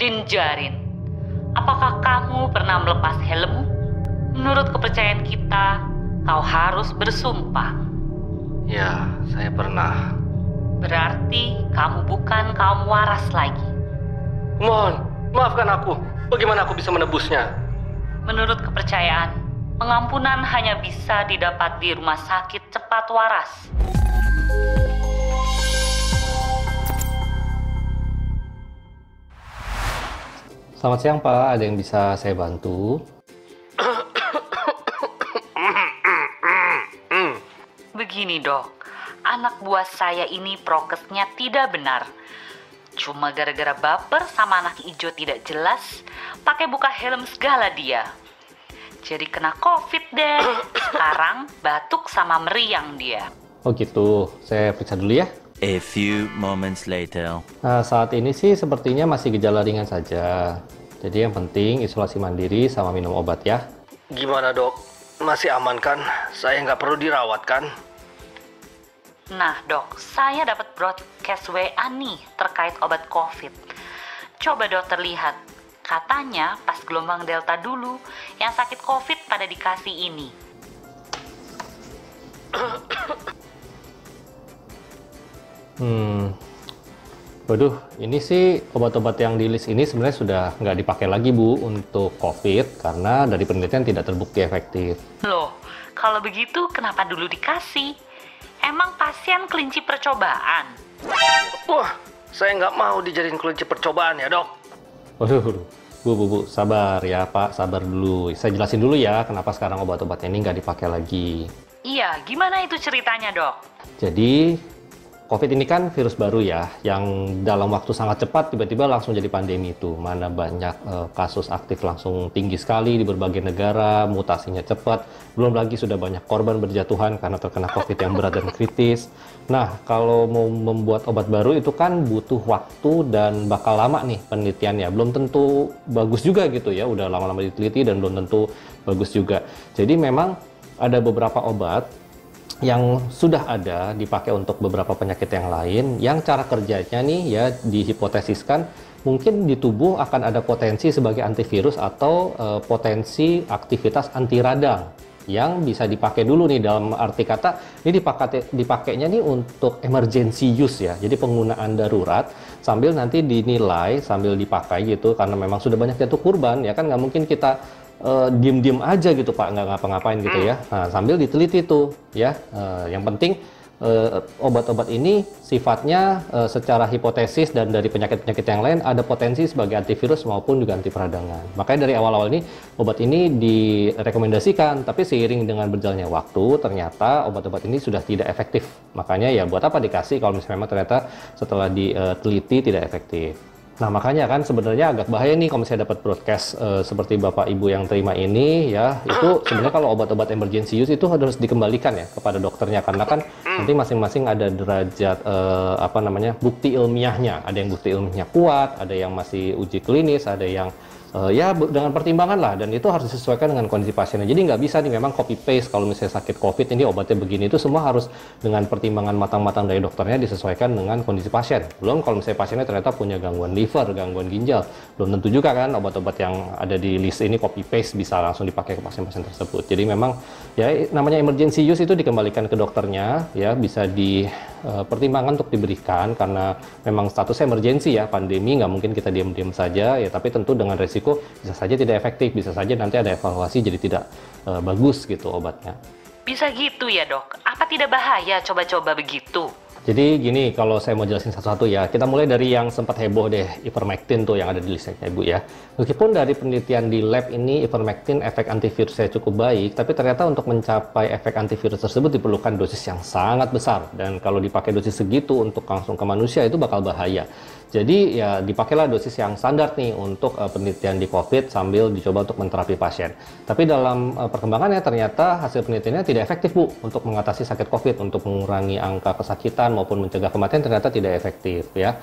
Dinjarin, apakah kamu pernah melepas helmmu? Menurut kepercayaan kita, kau harus bersumpah. Ya, saya pernah. Berarti kamu bukan kaum waras lagi. Mohon, maafkan aku. Bagaimana aku bisa menebusnya? Menurut kepercayaan, pengampunan hanya bisa didapat di rumah sakit cepat waras. Selamat siang Pak, ada yang bisa saya bantu? Begini dok, anak buah saya ini prokesnya tidak benar. Cuma gara-gara baper sama anak ijo tidak jelas, pakai buka helm segala dia. Jadi kena COVID deh. Sekarang batuk sama meriang dia. Oh gitu, saya periksa dulu ya. A few moments later. Nah, saat ini sih sepertinya masih gejala ringan saja. Jadi yang penting isolasi mandiri sama minum obat ya. Gimana dok? Masih aman kan? Saya nggak perlu dirawat kan? Nah dok, saya dapat broadcast WA nih terkait obat COVID. Coba dokter lihat, katanya pas gelombang Delta dulu yang sakit COVID pada dikasih ini. Waduh, ini sih obat-obat yang di list ini sebenarnya sudah nggak dipakai lagi Bu untuk COVID karena dari penelitian tidak terbukti efektif. Loh, kalau begitu kenapa dulu dikasih? Emang pasien kelinci percobaan? Wah, saya nggak mau dijadiin kelinci percobaan ya dok. Waduh, Bu, sabar ya Pak, sabar dulu. Saya jelasin dulu ya kenapa sekarang obat-obatnya ini nggak dipakai lagi. Iya, gimana itu ceritanya dok? Jadi COVID ini kan virus baru ya, yang dalam waktu sangat cepat tiba-tiba langsung jadi pandemi itu. Mana banyak kasus aktif langsung tinggi sekali di berbagai negara, mutasinya cepat. Belum lagi sudah banyak korban berjatuhan karena terkena COVID yang berat dan kritis. Nah, kalau mau membuat obat baru itu kan butuh waktu dan bakal lama nih penelitiannya. Belum tentu bagus juga gitu ya, udah lama-lama diteliti dan belum tentu bagus juga. Jadi memang ada beberapa obat yang sudah ada dipakai untuk beberapa penyakit yang lain yang cara kerjanya nih ya dihipotesiskan mungkin di tubuh akan ada potensi sebagai antivirus atau potensi aktivitas anti radang yang bisa dipakai dulu nih, dalam arti kata ini dipakainya nih untuk emergency use ya, jadi penggunaan darurat sambil nanti dinilai sambil dipakai gitu karena memang sudah banyak jatuh korban ya kan, nggak mungkin kita diem-diem aja gitu Pak, nggak ngapa-ngapain gitu ya. Nah, sambil diteliti tuh ya. Yang penting obat-obat ini sifatnya secara hipotesis dan dari penyakit-penyakit yang lain ada potensi sebagai antivirus maupun juga anti peradangan. Makanya dari awal-awal ini obat ini direkomendasikan, tapi seiring dengan berjalannya waktu ternyata obat-obat ini sudah tidak efektif. Makanya ya buat apa dikasih kalau misalnya memang ternyata setelah diteliti tidak efektif. Nah makanya kan sebenarnya agak bahaya nih kalau misalnya dapat broadcast seperti Bapak Ibu yang terima ini ya, itu sebenarnya kalau obat-obat emergency use itu harus dikembalikan ya kepada dokternya karena kan nanti masing-masing ada derajat bukti ilmiahnya, ada yang bukti ilmiahnya kuat, ada yang masih uji klinis, ada yang ya dengan pertimbangan lah, dan itu harus disesuaikan dengan kondisi pasiennya. Jadi nggak bisa nih memang copy paste kalau misalnya sakit COVID ini obatnya begini, itu semua harus dengan pertimbangan matang-matang dari dokternya disesuaikan dengan kondisi pasien. Belum kalau misalnya pasiennya ternyata punya gangguan liver, gangguan ginjal, belum tentu juga kan obat-obat yang ada di list ini copy paste bisa langsung dipakai ke pasien-pasien tersebut. Jadi memang ya namanya emergency use itu dikembalikan ke dokternya ya, bisa dipertimbangkan untuk diberikan karena memang statusnya emergency ya, pandemi nggak mungkin kita diam-diam saja ya, tapi tentu dengan resiko bisa saja tidak efektif, bisa saja nanti ada evaluasi jadi tidak bagus gitu obatnya. Bisa gitu ya dok? Apa tidak bahaya coba-coba begitu? Jadi gini, kalau saya mau jelasin satu-satu ya, kita mulai dari yang sempat heboh deh, ivermectin tuh yang ada di listnya Ibu ya. Meskipun dari penelitian di lab ini ivermectin efek antivirusnya cukup baik, tapi ternyata untuk mencapai efek antivirus tersebut diperlukan dosis yang sangat besar. Dan kalau dipakai dosis segitu untuk langsung ke manusia itu bakal bahaya. Jadi ya dipakailah dosis yang standar nih untuk penelitian di COVID sambil dicoba untuk menterapi pasien. Tapi dalam perkembangannya ternyata hasil penelitiannya tidak efektif Bu untuk mengatasi sakit COVID, untuk mengurangi angka kesakitan maupun mencegah kematian ternyata tidak efektif ya.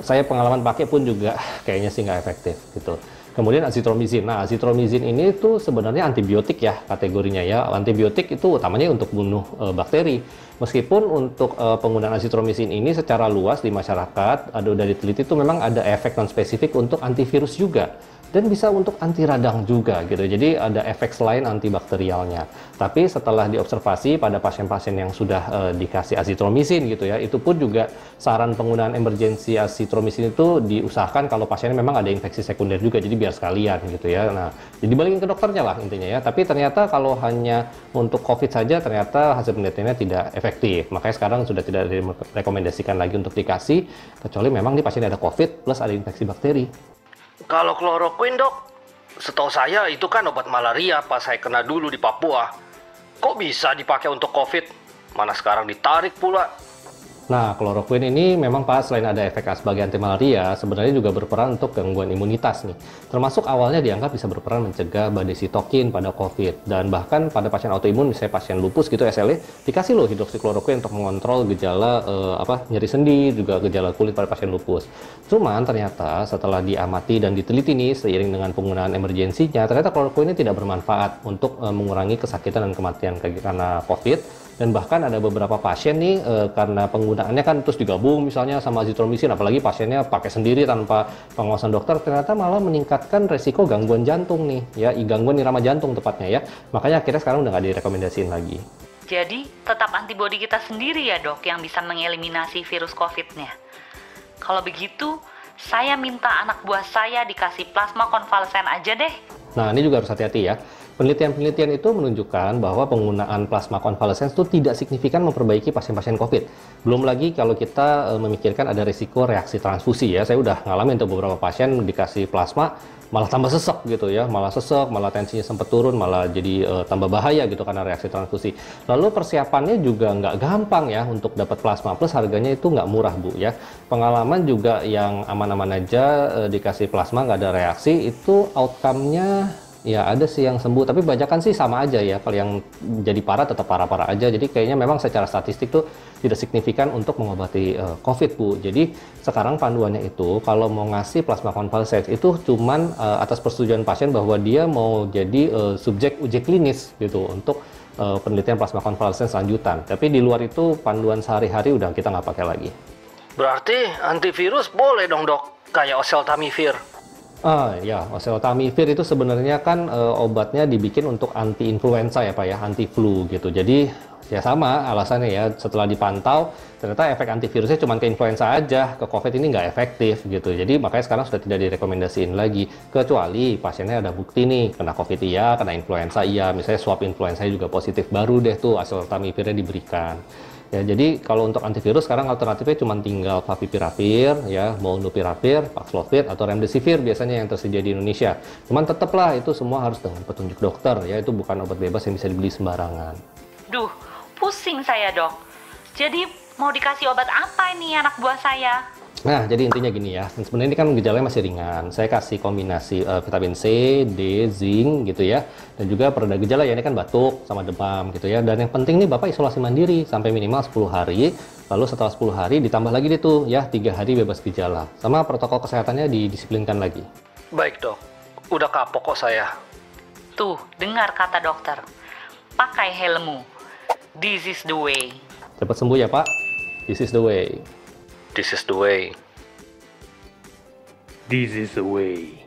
Saya pengalaman pakai pun juga kayaknya sih nggak efektif gitu. Kemudian azitromycin. Nah, azitromycin ini tuh sebenarnya antibiotik ya kategorinya ya. Antibiotik itu utamanya untuk bunuh bakteri. Meskipun untuk penggunaan azitromycin ini secara luas di masyarakat, ada udah diteliti itu memang ada efek non spesifik untuk antivirus juga. Dan bisa untuk anti radang juga gitu. Jadi ada efek selain antibakterialnya. Tapi setelah diobservasi pada pasien-pasien yang sudah dikasih azitromycin gitu ya, itu pun juga saran penggunaan emergensi azitromycin itu diusahakan kalau pasiennya memang ada infeksi sekunder juga. Jadi biar sekalian gitu ya. Nah, jadi balikin ke dokternya lah intinya ya. Tapi ternyata kalau hanya untuk COVID saja ternyata hasil penelitiannya tidak efektif. Makanya sekarang sudah tidak direkomendasikan lagi untuk dikasih kecuali memang di pasien ada COVID plus ada infeksi bakteri. Kalau kloroquine, Dok, setahu saya itu kan obat malaria pas saya kena dulu di Papua. Kok bisa dipakai untuk COVID? Mana sekarang ditarik pula. Nah, kloroquine ini memang Pak, selain ada efek sebagai anti malaria, sebenarnya juga berperan untuk gangguan imunitas nih. Termasuk awalnya dianggap bisa berperan mencegah badai sitokin pada COVID. Dan bahkan pada pasien autoimun, misalnya pasien lupus gitu, SLE, dikasih loh hidroksikloroquine untuk mengontrol gejala nyeri sendi, juga gejala kulit pada pasien lupus. Cuman ternyata setelah diamati dan diteliti nih, seiring dengan penggunaan emergensinya, ternyata kloroquine ini tidak bermanfaat untuk mengurangi kesakitan dan kematian karena COVID. Dan bahkan ada beberapa pasien nih karena penggunaannya kan terus digabung misalnya sama azitromycin, apalagi pasiennya pakai sendiri tanpa pengawasan dokter, ternyata malah meningkatkan resiko gangguan jantung nih ya, gangguan irama jantung tepatnya ya. Makanya akhirnya sekarang udah nggak direkomendasiin lagi. Jadi tetap antibodi kita sendiri ya dok yang bisa mengeliminasi virus COVID-nya. Kalau begitu, saya minta anak buah saya dikasih plasma konvalesen aja deh. Nah, ini juga harus hati-hati ya. Penelitian-penelitian itu menunjukkan bahwa penggunaan plasma konvalesen itu tidak signifikan memperbaiki pasien-pasien COVID. Belum lagi kalau kita memikirkan ada risiko reaksi transfusi ya. Saya udah ngalamin untuk beberapa pasien dikasih plasma, malah tambah sesek gitu ya. Malah sesek, malah tensinya sempat turun, malah jadi tambah bahaya gitu karena reaksi transfusi. Lalu persiapannya juga nggak gampang ya untuk dapat plasma. Plus harganya itu nggak murah Bu ya. Pengalaman juga yang aman-aman aja dikasih plasma nggak ada reaksi, itu outcome-nya ya ada sih yang sembuh, tapi kebanyakan sih sama aja ya. Kalau yang jadi parah tetap parah-parah aja. Jadi kayaknya memang secara statistik tuh tidak signifikan untuk mengobati COVID Bu. Jadi sekarang panduannya itu kalau mau ngasih plasma konvalesen itu cuman atas persetujuan pasien bahwa dia mau jadi subjek uji klinis gitu untuk penelitian plasma konvalesen selanjutan. Tapi di luar itu panduan sehari-hari udah kita nggak pakai lagi. Berarti antivirus boleh dong, Dok, kayak oseltamivir. Ya, oseltamivir itu sebenarnya kan obatnya dibikin untuk anti influenza ya Pak ya, anti flu gitu. Jadi ya sama alasannya ya, setelah dipantau ternyata efek antivirusnya cuma ke influenza aja, ke COVID ini nggak efektif gitu. Jadi makanya sekarang sudah tidak direkomendasiin lagi, kecuali pasiennya ada bukti nih, kena COVID iya, kena influenza iya, misalnya swab influenza juga positif, baru deh tuh oseltamivirnya diberikan. Ya, jadi kalau untuk antivirus sekarang alternatifnya cuma tinggal favipiravir, ya, molnupiravir, paxlovid atau remdesivir biasanya yang tersedia di Indonesia. Cuman tetaplah itu semua harus dengan petunjuk dokter, ya, itu bukan obat bebas yang bisa dibeli sembarangan. Duh, pusing saya dok. Jadi mau dikasih obat apa ini anak buah saya? Nah, jadi intinya gini ya, sebenarnya ini kan gejalanya masih ringan. Saya kasih kombinasi vitamin C, D, zinc gitu ya. Dan juga pereda gejala ya, ini kan batuk sama demam gitu ya. Dan yang penting nih Bapak isolasi mandiri sampai minimal 10 hari. Lalu setelah 10 hari ditambah lagi deh tuh ya 3 hari bebas gejala. Sama protokol kesehatannya didisiplinkan lagi. Baik Dok, udah kapok kok saya. Tuh, dengar kata dokter. Pakai helmmu. This is the way. Cepat sembuh ya Pak. This is the way. This is the way. This is the way.